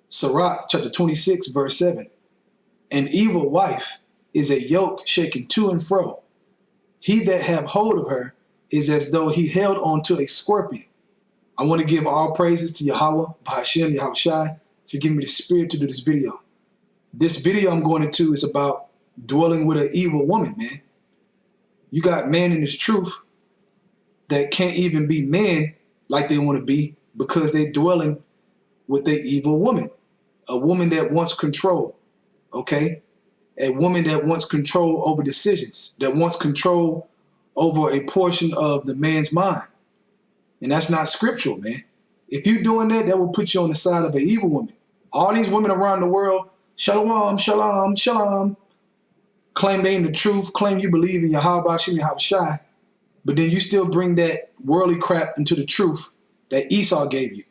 Sirach chapter 26, verse 7. An evil wife is a yoke shaken to and fro. He that have hold of her is as though he held on to a scorpion. I want to give all praises to Yahweh, Bahashem, Yahweh Shai, for giving me the spirit to do this video. This video I'm going into is about dwelling with an evil woman, man. You got men in this truth that can't even be men like they want to be because they're dwelling with an evil woman. A woman that wants control, okay? A woman that wants control over decisions, that wants control over a portion of the man's mind. And that's not scriptural, man. If you're doing that, that will put you on the side of an evil woman. All these women around the world, shalom, shalom, shalom, claim they in the truth, claim you believe in Yahweh, Hashem, Yahweh Shai, but then you still bring that worldly crap into the truth that Esau gave you.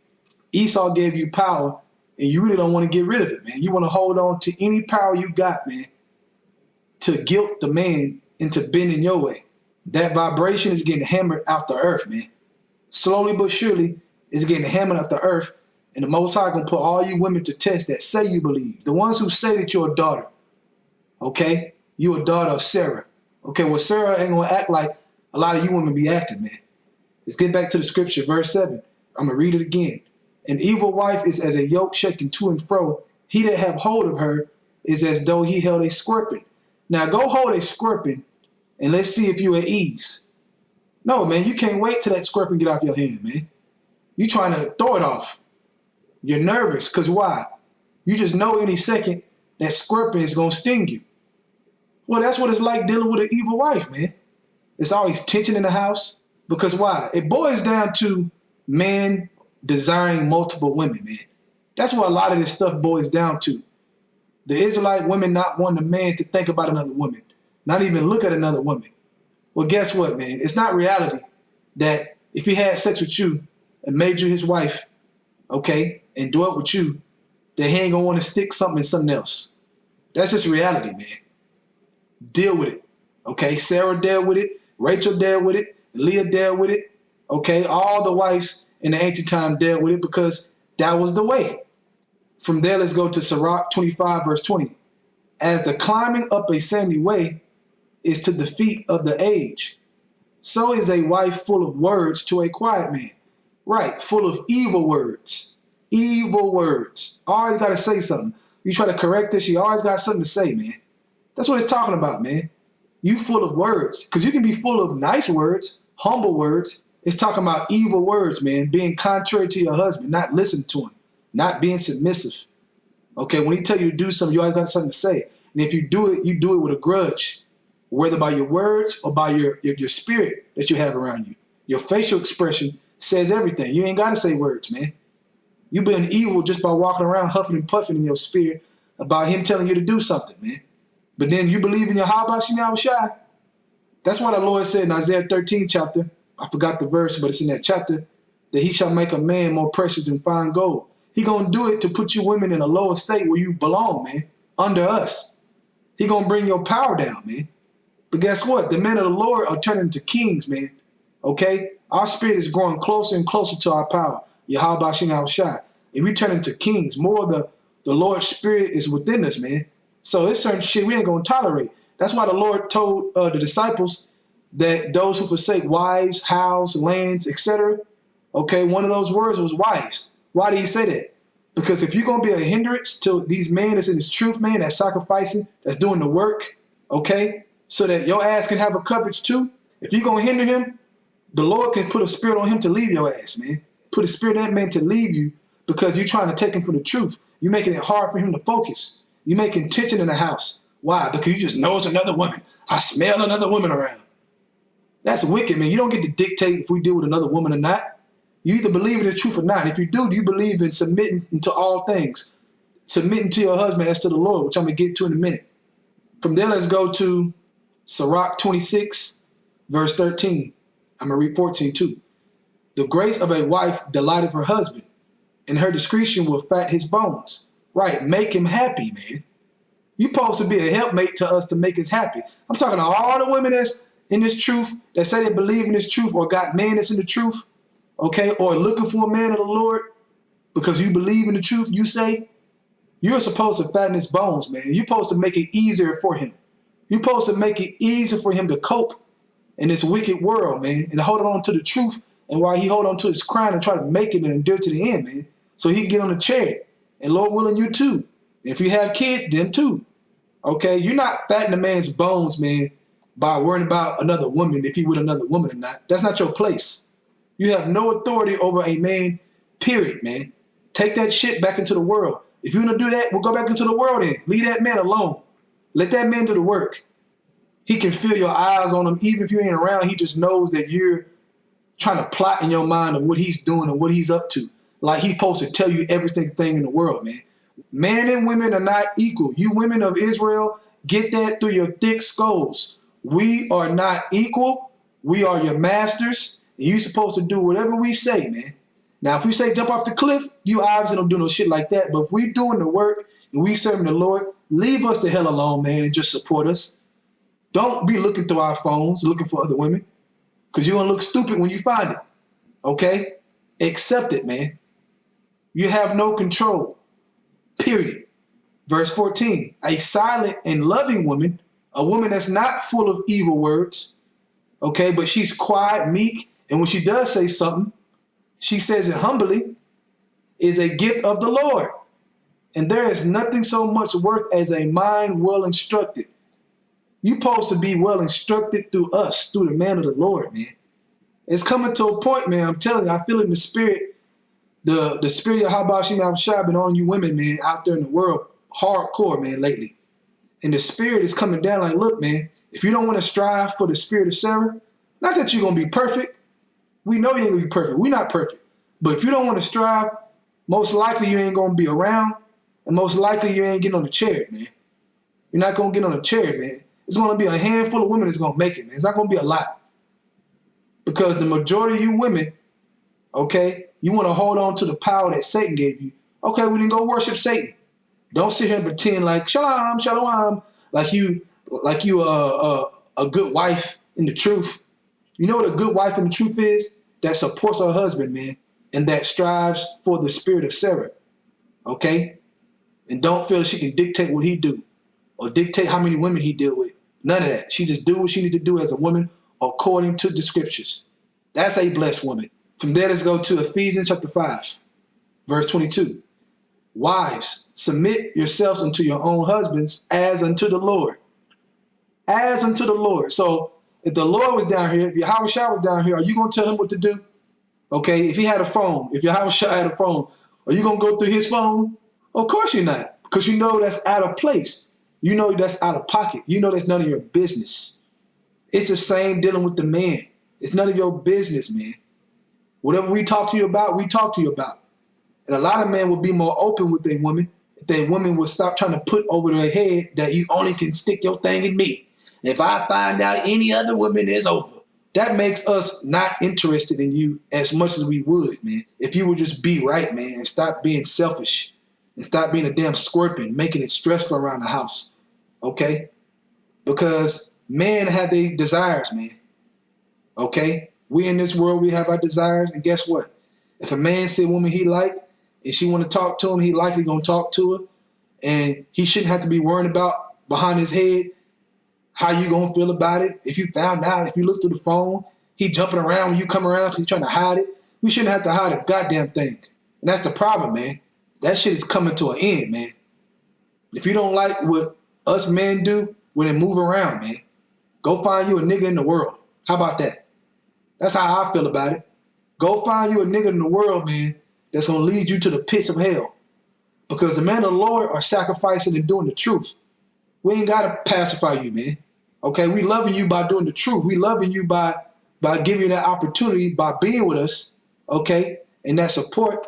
Esau gave you power, and you really don't want to get rid of it, man. You want to hold on to any power you got, man, to guilt the man into bending your way. That vibration is getting hammered out the earth, man. Slowly but surely, it's getting hammered out the earth, and the Most High gonna put all you women to test that say you believe. The ones who say that you're a daughter, okay? You're a daughter of Sarah. Okay, well, Sarah ain't gonna act like a lot of you women be acting, man. Let's get back to the scripture, verse 7. I'm gonna read it again. An evil wife is as a yoke shaken to and fro. He that have hold of her is as though he held a scorpion. Now go hold a scorpion and let's see if you at ease. No, man, you can't wait till that scorpion get off your hand, man. You trying to throw it off. You're nervous, because why? You just know any second that scorpion is going to sting you. Well, that's what it's like dealing with an evil wife, man. It's always tension in the house. Because why? It boils down to men desiring multiple women, man. That's what a lot of this stuff boils down to. The Israelite women not wanting a man to think about another woman, not even look at another woman. Well, guess what, man? It's not reality that if he had sex with you and made you his wife, okay, and dwelt with you, that he ain't gonna want to stick something in something else. That's just reality, man. Deal with it, okay? Sarah dealt with it, Rachel dealt with it, Leah dealt with it, okay? All the wives in the ancient time dealt with it because that was the way. From there, let's go to Sirach 25, verse 20. As the climbing up a sandy way is to the feet of the age, so is a wife full of words to a quiet man. Right, full of evil words. Evil words. Always got to say something. You try to correct this, you always got something to say, man. That's what it's talking about, man. You full of words. Because you can be full of nice words, humble words. It's talking about evil words, man. Being contrary to your husband, not listening to him, not being submissive. Okay, when he tell you to do something, you always got something to say. And if you do it with a grudge, whether by your words or by your spirit that you have around you. Your facial expression says everything. You ain't got to say words, man. You being evil just by walking around huffing and puffing in your spirit about him telling you to do something, man. But then you believe in your Yahweh Shai. That's why the Lord said in Isaiah 13 chapter, I forgot the verse, but it's in that chapter, that he shall make a man more precious than fine gold. He gonna do it to put you women in a lower state where you belong, man, under us. He gonna bring your power down, man. But guess what? The men of the Lord are turning to kings, man. Okay? Our spirit is growing closer and closer to our power. Yahweh Shem Yahweh Shai. And we turn into kings. More of the Lord's spirit is within us, man. So it's certain shit we ain't going to tolerate. That's why the Lord told the disciples that those who forsake wives, house, lands, etc., okay, one of those words was wives. Why did he say that? Because if you're going to be a hindrance to these men that's in this truth, man, that's sacrificing, that's doing the work, okay, so that your ass can have a coverage too, if you're going to hinder him, the Lord can put a spirit on him to leave your ass, man. Put a spirit in that man to leave you because you're trying to take him from the truth. You're making it hard for him to focus. You're making tension in the house. Why? Because you just know it's another woman. I smell another woman around. That's wicked, man. You don't get to dictate if we deal with another woman or not. You either believe in the truth or not. If you do you believe in submitting to all things? Submitting to your husband as to the Lord, which I'm going to get to in a minute. From there, let's go to Sirach 26, verse 13. I'm going to read 14 too. The grace of a wife delighteth her husband, and her discretion will fat his bones. Right, make him happy, man. You're supposed to be a helpmate to us to make us happy. I'm talking to all the women that's in this truth, that say they believe in this truth or got men that's in the truth, okay, or looking for a man of the Lord because you believe in the truth, you say, You're supposed to fatten his bones, man. You're supposed to make it easier for him. You're supposed to make it easier for him to cope in this wicked world, man, and hold on to the truth. And while he hold on to his crown and try to make it and endure to the end, man, so he can get on the chariot. And Lord willing, you too. If you have kids, them too. Okay, you're not fattening a man's bones, man, by worrying about another woman, if he with another woman or not. That's not your place. You have no authority over a man, period, man. Take that shit back into the world. If you're gonna do that, we'll go back into the world then. Leave that man alone. Let that man do the work. He can feel your eyes on him. Even if you ain't around, he just knows that you're trying to plot in your mind of what he's doing and what he's up to. Like he's supposed to tell you every single thing in the world, man. Men and women are not equal. You women of Israel, get that through your thick skulls. We are not equal. We are your masters. And you're supposed to do whatever we say, man. Now, if we say jump off the cliff, you obviously don't do no shit like that. But if we doing the work and we serving the Lord, leave us the hell alone, man, and just support us. Don't be looking through our phones, looking for other women, because you're going to look stupid when you find it, okay? Accept it, man. You have no control, period. Verse 14, a silent and loving woman, a woman that's not full of evil words, okay, but she's quiet, meek, and when she does say something, she says it humbly, is a gift of the Lord. And there is nothing so much worth as a mind well instructed. You're supposed to be well instructed through us, through the man of the Lord, man. It's coming to a point, man. I'm telling you, I feel in the spirit, the spirit of Habashim Abshai been on you women, man, out there in the world, hardcore, man, lately. And the spirit is coming down like, look, man, if you don't want to strive for the spirit of Sarah, not that you're going to be perfect. We know you ain't going to be perfect. We're not perfect. But if you don't want to strive, most likely you ain't going to be around, and most likely you ain't getting on the chariot, man. You're not going to get on the chariot, man. It's going to be a handful of women that's going to make it, man. It's not going to be a lot. Because the majority of you women, okay, you want to hold on to the power that Satan gave you. Okay, we didn't go worship Satan. Don't sit here and pretend like shalom, shalom, like you a good wife in the truth. You know what a good wife in the truth is? That supports her husband, man, and that strives for the spirit of Sarah, okay? And don't feel she can dictate what he do or dictate how many women he deal with. None of that. She just do what she need to do as a woman according to the scriptures. That's a blessed woman. From there, let's go to Ephesians chapter 5, verse 22. Wives, submit yourselves unto your own husbands as unto the Lord. As unto the Lord. So if the Lord was down here, if Yahweh Shai was down here, are you going to tell him what to do? Okay, if he had a phone, if Yahweh Shai had a phone, are you going to go through his phone? Of course you're not, because you know that's out of place. You know that's out of pocket. You know that's none of your business. It's the same dealing with the man. It's none of your business, man. Whatever we talk to you about, we talk to you about. And a lot of men will be more open with their women if their women will stop trying to put over their head that you only can stick your thing in me. If I find out any other woman, it's over. That makes us not interested in you as much as we would, man. If you would just be right, man, and stop being selfish and stop being a damn scorpion, making it stressful around the house, okay? Because men have their desires, man, okay? We in this world, we have our desires, and guess what? If a man see a woman he like and she want to talk to him, he likely going to talk to her, and he shouldn't have to be worrying about behind his head how you gonna feel about it. If you found out, if you look through the phone, he jumping around when you come around because he's trying to hide it. We shouldn't have to hide a goddamn thing. And that's the problem, man. That shit is coming to an end, man. If you don't like what us men do, when they move around, man, go find you a nigga in the world. How about that? That's how I feel about it. Go find you a nigga in the world, man, that's gonna lead you to the pits of hell. Because the men of the Lord are sacrificing and doing the truth. We ain't gotta pacify you, man. Okay, we loving you by doing the truth. We loving you by giving you that opportunity, by being with us, okay, and that support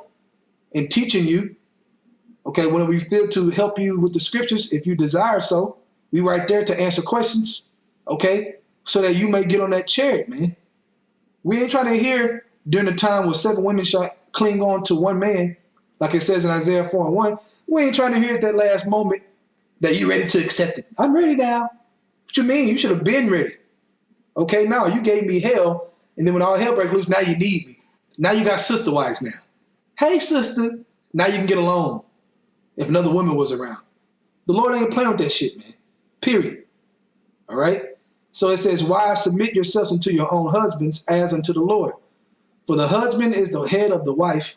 and teaching you, okay, when we feel to help you with the scriptures, if you desire so, we right there to answer questions, okay, so that you may get on that chariot, man. We ain't trying to hear during the time where 7 women shall cling on to one man, like it says in Isaiah 4:1. We ain't trying to hear at that last moment that you ready to accept it. I'm ready now. What you mean? You should have been ready. Okay, now you gave me hell, and then when all hell breaks loose, now you need me. Now you got sister wives now. Hey, sister. Now you can get along. if another woman was around. The Lord ain't playing with that shit, man. Period. All right? So it says, wives, submit yourselves unto your own husbands as unto the Lord. For the husband is the head of the wife,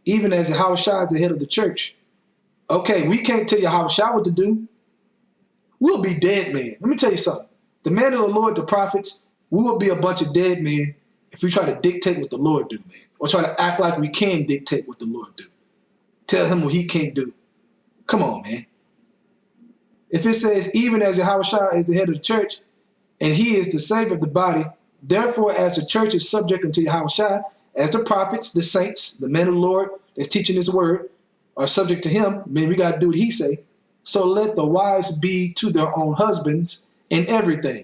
even as Yahushua is the head of the church. Okay, we can't tell Yahushua what to do. We'll be dead men. Let me tell you something. The man of the Lord, the prophets, we will be a bunch of dead men if we try to dictate what the Lord do, man. Or try to act like we can dictate what the Lord do. Tell him what he can't do. Come on, man. If it says, even as Yahushua is the head of the church, and he is the savior of the body, therefore as the church is subject unto Yahushua, as the prophets, the saints, the men of the Lord that's teaching his word, are subject to him, man, we got to do what he say. So let the wives be to their own husbands in everything.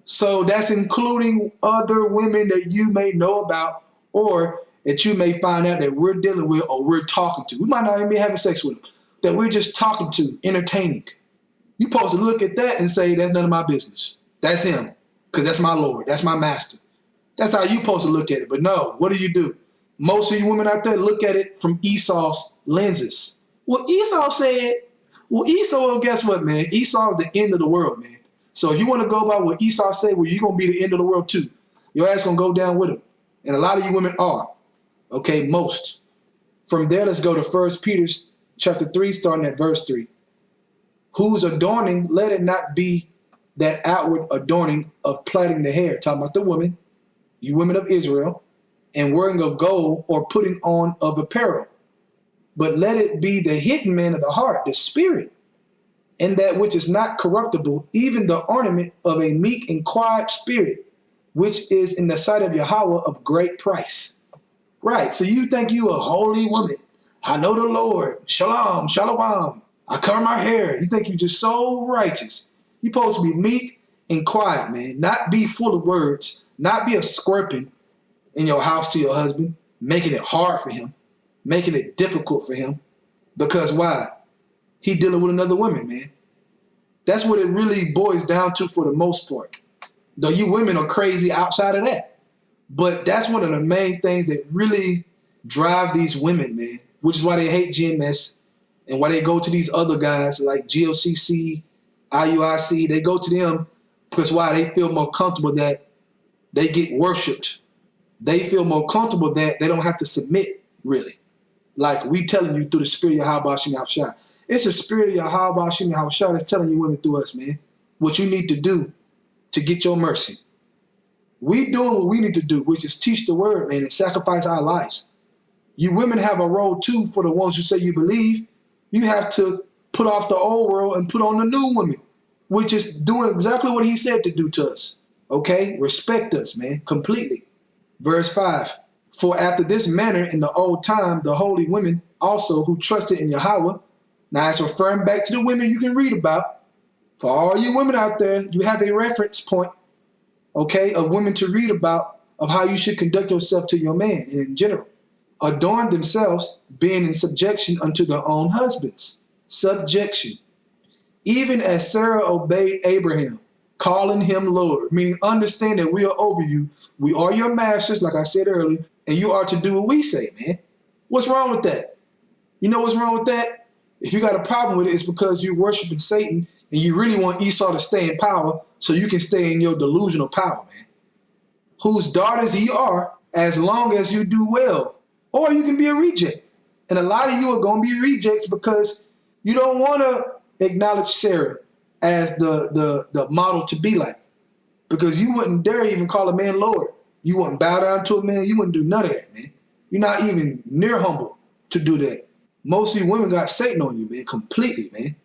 So that's including other women that you may know about or that you may find out that we're dealing with or we're talking to. We might not even be having sex with them, that we're just talking to, entertaining. You're supposed to look at that and say, that's none of my business. That's him, because that's my Lord. That's my master. That's how you're supposed to look at it. But no, what do? Most of you women out there look at it from Esau's lenses. Well, Esau, guess what, man? Esau is the end of the world, man. So if you want to go by what Esau said, well, you're going to be the end of the world too. Your ass going to go down with him. And a lot of you women are. Okay, most. From there, let's go to 1 Peter chapter 3, starting at verse 3. Whose adorning, let it not be that outward adorning of plaiting the hair, talking about the women, you women of Israel, and wearing of gold or putting on of apparel. But let it be the hidden man of the heart, the spirit, and that which is not corruptible, even the ornament of a meek and quiet spirit, which is in the sight of Yahweh of great price. Right, so you think you a holy woman. I know the Lord. Shalom, shalom. I cover my hair. You think you're just so righteous. You're supposed to be meek and quiet, man. Not be full of words. Not be a scorpion in your house to your husband, making it hard for him, making it difficult for him. Because why? He dealing with another woman, man. That's what it really boils down to for the most part. Though you women are crazy outside of that. But that's one of the main things that really drive these women, man, which is why they hate GMS and why they go to these other guys like GLCC, IUIC. They go to them because why? They feel more comfortable that they get worshipped. They feel more comfortable that they don't have to submit, really. Like we telling you through the spirit of Yahweh Shem Yahushua. It's the spirit of Yahweh Shem Yahushua that's telling you women through us, man, what you need to do to get your mercy. We doing what we need to do, which is teach the word, man, and sacrifice our lives. You women have a role too for the ones who say you believe. You have to put off the old world and put on the new woman, which is doing exactly what he said to do to us. Okay? Respect us, man, completely. Verse 5. For after this manner in the old time, the holy women also who trusted in Yahweh. Now it's referring back to the women you can read about. For all you women out there, you have a reference point, okay, of women to read about of how you should conduct yourself to your man and in general. Adorn themselves, being in subjection unto their own husbands. Subjection. Even as Sarah obeyed Abraham, calling him Lord, meaning understand that we are over you. We are your masters, like I said earlier, and you are to do what we say, man. What's wrong with that? You know what's wrong with that? If you got a problem with it, it's because you're worshiping Satan and you really want Esau to stay in power so you can stay in your delusional power, man. Whose daughters ye are, as long as you do well. Or you can be a reject. And a lot of you are going to be rejects because you don't want to acknowledge Sarah as the model to be like. Because you wouldn't dare even call a man Lord. You wouldn't bow down to a man. You wouldn't do none of that, man. You're not even near humble to do that. Most of you women got Satan on you, man, completely, man.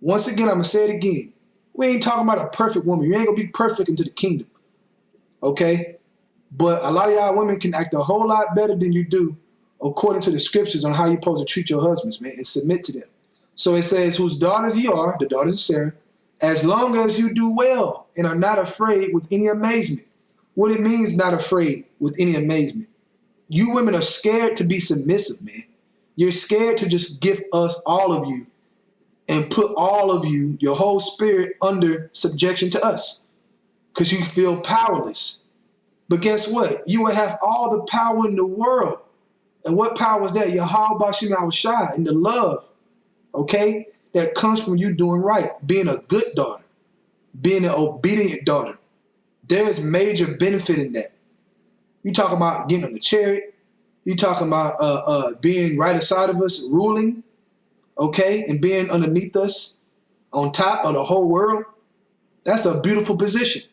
Once again, I'm going to say it again. We ain't talking about a perfect woman. You ain't going to be perfect into the kingdom, okay? But a lot of y'all women can act a whole lot better than you do according to the scriptures on how you're supposed to treat your husbands, man, and submit to them. So it says, whose daughters ye are, the daughters of Sarah, as long as you do well and are not afraid with any amazement. What it means, not afraid with any amazement. You women are scared to be submissive, man. You're scared to just give us all of you and put all of you, your whole spirit, under subjection to us because you feel powerless. But guess what? You will have all the power in the world. And what power is that? Yahweh Bashim Yahushua, and the love okay? That comes from you doing right, being a good daughter, being an obedient daughter. There's major benefit in that. You talk about getting on the chariot. You talking about being right aside of us, ruling, okay, and being underneath us, on top of the whole world. That's a beautiful position.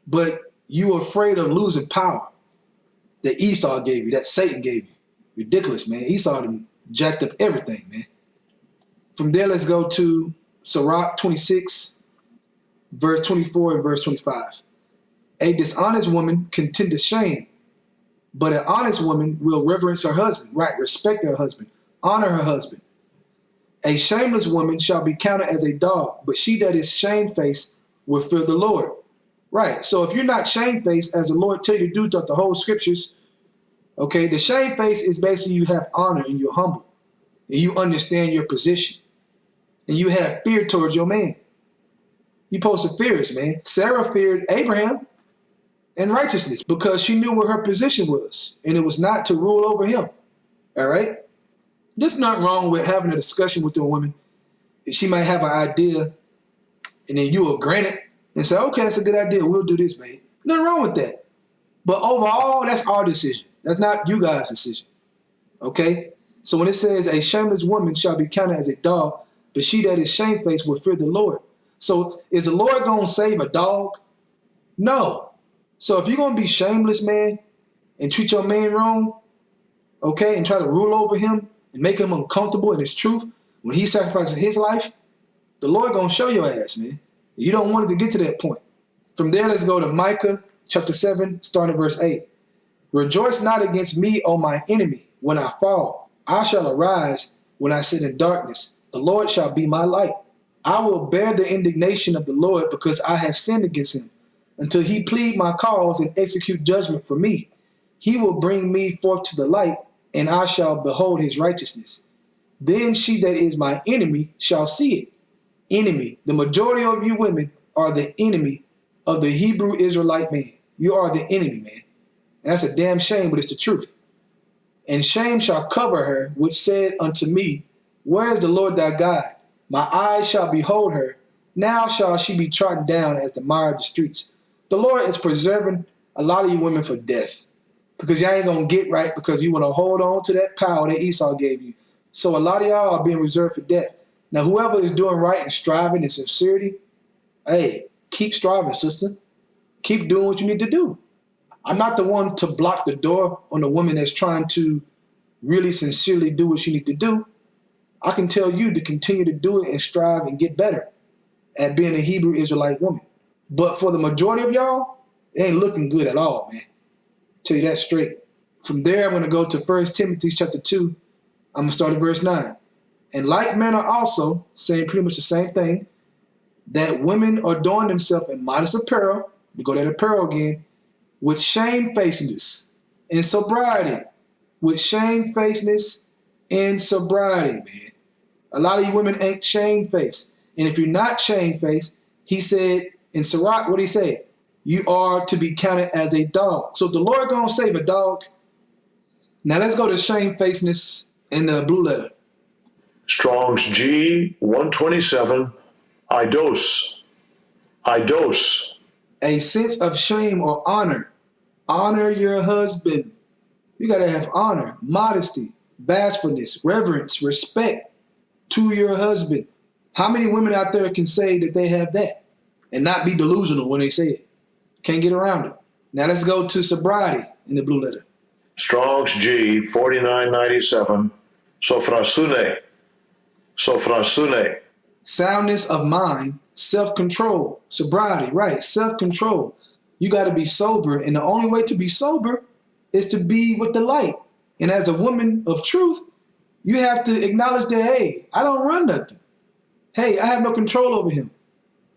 But you afraid of losing power that Esau gave you, that Satan gave you. Ridiculous, man. Esau done jacked up everything, man. From there, let's go to Sirach 26, verse 24 and verse 25. A dishonest woman contendeth shame, but an honest woman will reverence her husband, right? Respect her husband, honor her husband. A shameless woman shall be counted as a dog, but she that is shamefaced will fear the Lord. Right. So if you're not shamefaced, as the Lord tell you to do throughout the whole scriptures, okay, the shamefaced is basically you have honor and you're humble and you understand your position and you have fear towards your man. You supposed to fear us, man. Sarah feared Abraham and righteousness because she knew what her position was, and it was not to rule over him. All right. There's nothing wrong with having a discussion with a woman. She might have an idea, and then you will grant it and say, okay, that's a good idea. We'll do this, babe. Nothing wrong with that. But overall, that's our decision. That's not you guys' decision. Okay? So when it says a shameless woman shall be counted as a dog, but she that is shamefaced will fear the Lord. So is the Lord going to save a dog? No. So if you're going to be shameless, man, and treat your man wrong, okay, and try to rule over him and make him uncomfortable in his truth, when he sacrifices his life, the Lord going to show your ass, man. You don't want it to get to that point. From there, let's go to Micah chapter 7, starting at verse 8. Rejoice not against me, O my enemy, when I fall. I shall arise when I sit in darkness. The Lord shall be my light. I will bear the indignation of the Lord because I have sinned against him, until he plead my cause and execute judgment for me. He will bring me forth to the light, and I shall behold his righteousness. Then she that is my enemy shall see it. Enemy. The majority of you women are the enemy of the Hebrew Israelite man. You are the enemy, man. And that's a damn shame, but it's the truth. And shame shall cover her, which said unto me, where is the Lord thy God? My eyes shall behold her. Now shall she be trodden down as the mire of the streets. The Lord is preserving a lot of you women for death, because y'all ain't going to get right because you want to hold on to that power that Esau gave you. So a lot of y'all are being reserved for death. Now, whoever is doing right and striving in sincerity, hey, keep striving, sister. Keep doing what you need to do. I'm not the one to block the door on a woman that's trying to really sincerely do what she needs to do. I can tell you to continue to do it and strive and get better at being a Hebrew Israelite woman. But for the majority of y'all, it ain't looking good at all, man. Tell you that straight. From there, I'm going to go to 1 Timothy chapter 2. I'm going to start at verse 9. In like manner also, saying pretty much the same thing, that women adorn themselves in modest apparel, we go to that apparel again, with shamefacedness and sobriety. With shamefacedness and sobriety, man. A lot of you women ain't shamefaced. And if you're not shamefaced, he said in Sirach, what did he say? You are to be counted as a dog. So the Lord gonna save a dog. Now let's go to shamefacedness in the blue letter. Strong's G 127, eidos. Eidos. A sense of shame or honor. Honor your husband. You gotta have honor, modesty, bashfulness, reverence, respect to your husband. How many women out there can say that they have that and not be delusional when they say it? Can't get around it. Now let's go to sobriety in the blue letter. Strong's G 4997, sophrasune. Sophrasune. Soundness of mind, self-control, sobriety, right? Self-control. You got to be sober, and the only way to be sober is to be with the light. And as a woman of truth, you have to acknowledge that, hey, I don't run nothing. Hey, I have no control over him.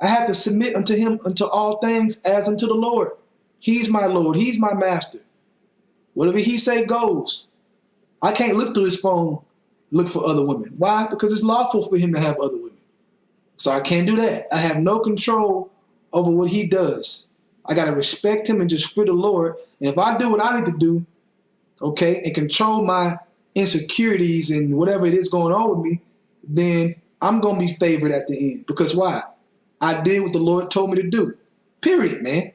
I have to submit unto him unto all things as unto the Lord. He's my Lord. He's my master. Whatever he say goes. I can't look through his phone, look for other women. Why? Because it's lawful for him to have other women. So I can't do that. I have no control over what he does. I got to respect him and just fear the Lord. And if I do what I need to do, okay, and control my insecurities and whatever it is going on with me, then I'm going to be favored at the end. Because why? I did what the Lord told me to do. Period, man.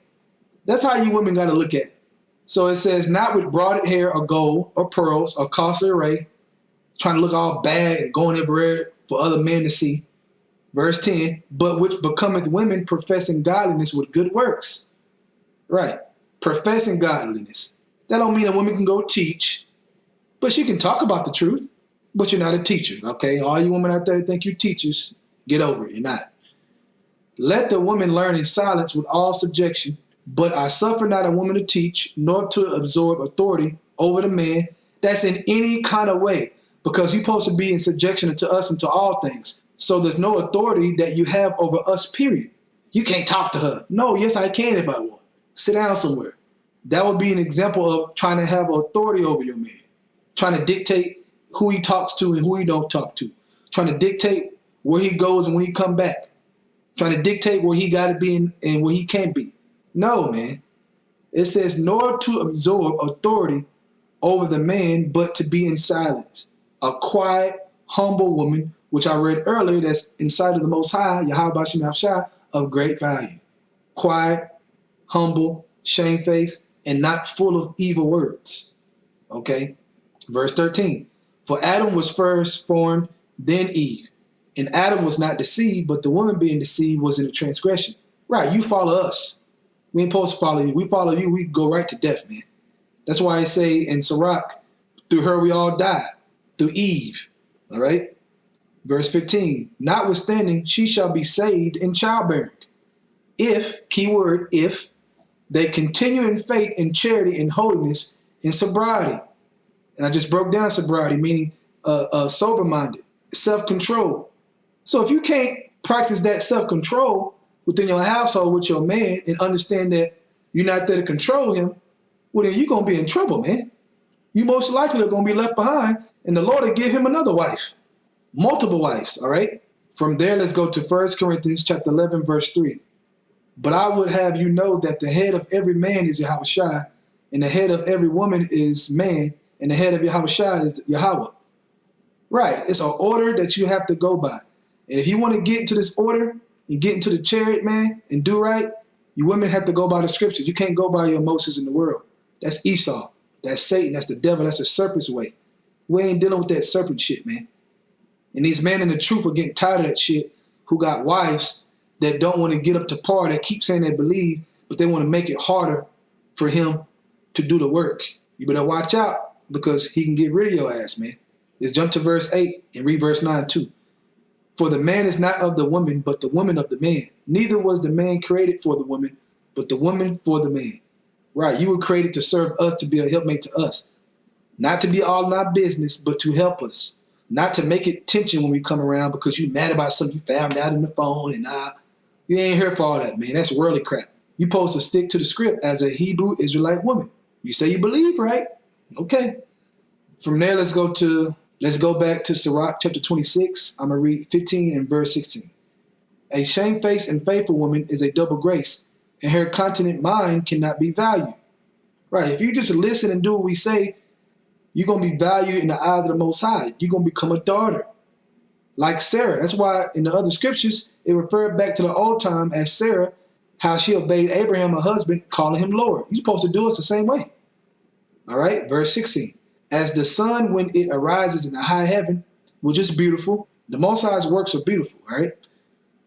That's how you women got to look at it. So it says, not with broided hair or gold or pearls or costly array, trying to look all bad and going everywhere for other men to see. Verse 10, but which becometh women professing godliness with good works. Right. Professing godliness. That don't mean a woman can go teach, but she can talk about the truth, but you're not a teacher, okay? All you women out there think you're teachers, get over it. You're not. Let the woman learn in silence with all subjection, but I suffer not a woman to teach, nor to absorb authority over the man that's in any kind of way, because you're supposed to be in subjection to us and to all things. So there's no authority that you have over us, period. You can't talk to her. No, yes, I can if I want. Sit down somewhere. That would be an example of trying to have authority over your man, trying to dictate who he talks to and who he don't talk to, trying to dictate where he goes and when he come back, trying to dictate where he got to be and where he can't be. No, man. It says, nor to absorb authority over the man, but to be in silence. A quiet, humble woman, which I read earlier, that's in sight of the Most High, Yahweh Bashim Yahshua, of great value. Quiet, humble, shamefaced, and not full of evil words. Okay? Verse 13. For Adam was first formed, then Eve. And Adam was not deceived, but the woman being deceived was in a transgression. Right, you follow us. We ain't supposed to follow you. We follow you, we go right to death, man. That's why I say in Sirach, through her we all die. Through Eve. All right? Verse 15. Notwithstanding, she shall be saved in childbearing. If, keyword, if, they continue in faith, in charity, in holiness, in sobriety. And I just broke down sobriety, meaning sober-minded, self-control. So if you can't practice that self-control within your household with your man and understand that you're not there to control him, well, then you're going to be in trouble, man. You most likely are going to be left behind, and the Lord will give him another wife, multiple wives, all right? From there, let's go to 1 Corinthians chapter 11, verse 3. But I would have you know that the head of every man is Yahushua, and the head of every woman is man, and the head of Yahushua is Yahweh. Right, it's an order that you have to go by. And if you want to get into this order and get into the chariot, man, and do right, you women have to go by the scriptures. You can't go by your emotions in the world. That's Esau. That's Satan. That's the devil. That's the serpent's way. We ain't dealing with that serpent shit, man. And these men in the truth are getting tired of that shit, who got wives that don't want to get up to par, that keep saying they believe, but they want to make it harder for him to do the work. You better watch out, because he can get rid of your ass, man. Let's jump to verse 8 and read verse 9 too. For the man is not of the woman, but the woman of the man. Neither was the man created for the woman, but the woman for the man. Right, you were created to serve us, to be a helpmate to us. Not to be all in our business, but to help us. Not to make it tension when we come around because you're mad about something you found out in the phone and you ain't here for all that, man. That's worldly crap. You're supposed to stick to the script as a Hebrew Israelite woman. You say you believe, right? Okay. From there, let's go back to Sirach chapter 26. I'm going to read 15 and verse 16. A shamefaced and faithful woman is a double grace, and her continent mind cannot be valued. Right. If you just listen and do what we say, you're going to be valued in the eyes of the Most High. You're going to become a daughter. Like Sarah. That's why in the other scriptures, it referred back to the old time as Sarah, how she obeyed Abraham, her husband, calling him Lord. You're supposed to do us the same way. All right, verse 16. As the sun, when it arises in the high heaven, which is beautiful, the Most High's works are beautiful, right?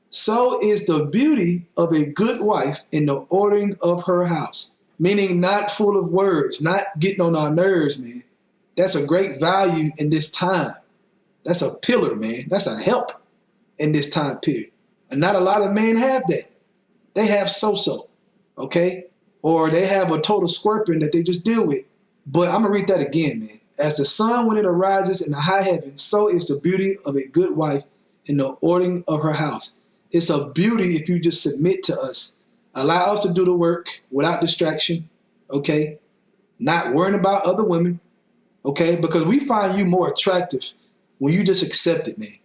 So is the beauty of a good wife in the ordering of her house. Meaning not full of words, not getting on our nerves, man. That's a great value in this time. That's a pillar, man. That's a help in this time period. And not a lot of men have that. They have so-so, okay? Or they have a total scorpion that they just deal with. But I'm going to read that again, man. As the sun, when it arises in the high heaven, so is the beauty of a good wife in the ordering of her house. It's a beauty if you just submit to us. Allow us to do the work without distraction, okay? Not worrying about other women, okay? Because we find you more attractive when you just accept it, man,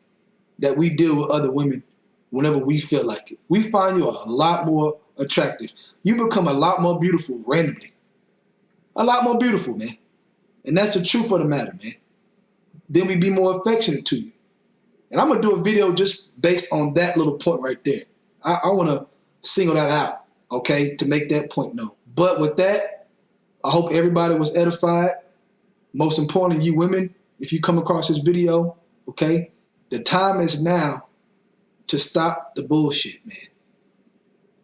that we deal with other women whenever we feel like it. We find you a lot more attractive. You become a lot more beautiful randomly. A lot more beautiful, man. And that's the truth of the matter, man. Then we be more affectionate to you. And I'm going to do a video just based on that little point right there. I want to single that out, okay, to make that point known. But with that, I hope everybody was edified. Most importantly, you women, if you come across this video, okay, the time is now to stop the bullshit, man.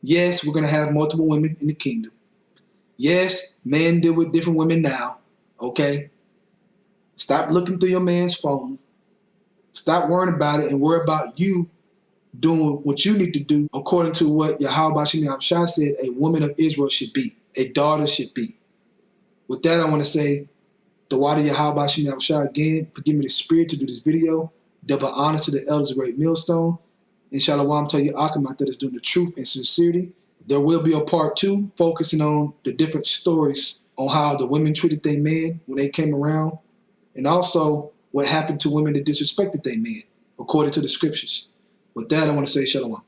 Yes, we're going to have multiple women in the kingdom. Yes, men deal with different women now, okay? Stop looking through your man's phone. Stop worrying about it and worry about you doing what you need to do according to what Yahweh Shem Yahushua said a woman of Israel should be, a daughter should be. With that, I want to say, the water Yahweh Shem Yahushua again, forgive me the spirit to do this video. Double honor to the elders of Great Millstone. And Shalom to you, Akamat, that is doing the truth and sincerity. There will be a part 2 focusing on the different stories on how the women treated their men when they came around, and also what happened to women that disrespected their men, according to the scriptures. With that, I want to say Shalom.